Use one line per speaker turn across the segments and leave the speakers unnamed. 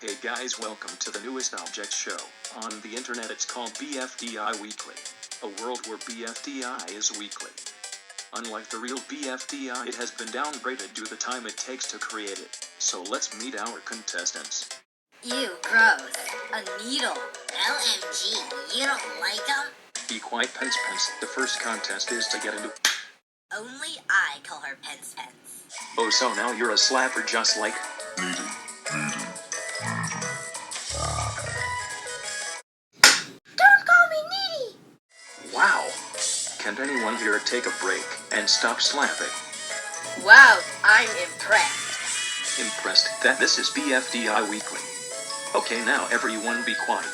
Hey guys, welcome to the newest object show. On the internet it's called BFDI Weekly. A world where BFDI is weekly. Unlike the real BFDI, it has been downgraded due to the time it takes to create it. So let's meet our contestants.
Ew, gross. A needle. LMG, you don't like them?
Be quiet, Pence. The first contest is to get into...
Only I call her Pence.
Oh, so now you're a slapper just like...
Don't call me needy!
Wow! Can anyone here take a break and stop slapping?
Wow, I'm impressed.
Impressed that this is BFDI Weekly. Okay, now everyone be quiet.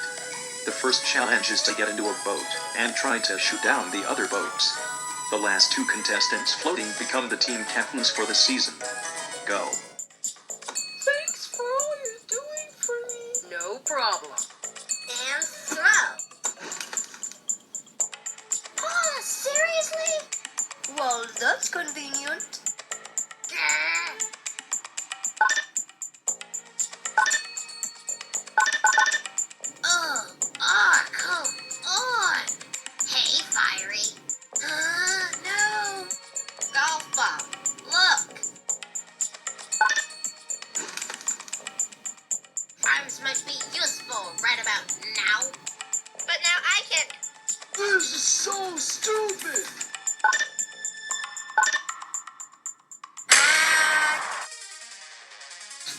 The first challenge is to get into a boat and try to shoot down the other boats. The last two contestants floating become the team captains for the season. Go.
Thanks for all you're doing for me. No problem. And throw. Oh, seriously? Well, that's convenient. Come on. Hey, Fiery. No. Golf ball. Look. Arms might be useful right about now. But now I can...
This is so stupid!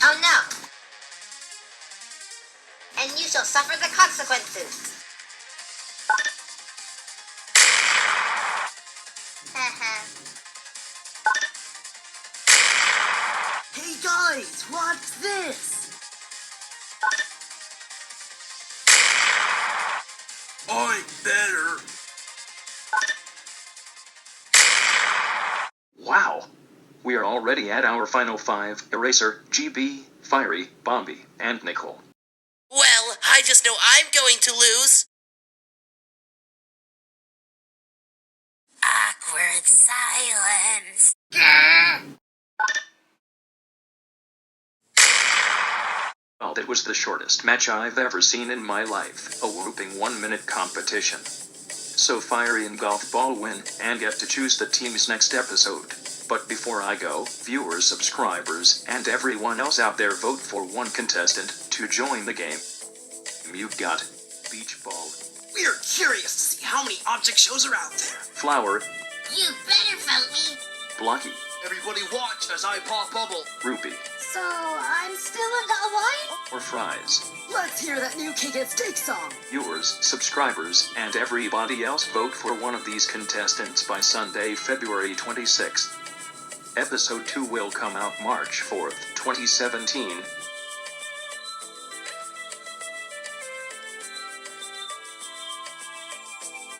Oh no. And you shall suffer the consequences.
Hey guys, watch this! I'm better!
Wow! We are already at our final five: Eraser, GB, Fiery, Bombi, and Nickel.
Well, I just know I'm going to lose.
Awkward silence.
Well, it was the shortest match I've ever seen in my life, a whooping 1-minute competition. So Fiery and Golf Ball win, and get to choose the team's next episode. But before I go, viewers, subscribers, and everyone else out there, vote for one contestant to join the game. You've got Beach Ball,
We're curious to see how many object shows are out there.
Flower,
You better vote me.
Blocky,
Everybody watch as I pop bubble.
Ruby,
So, I'm still in the line?
or Fries.
Let's hear that new Cake and Steak song.
Viewers, subscribers, and everybody else, vote for one of these contestants by Sunday, February 26th. Episode 2 will come out March 4th, 2017.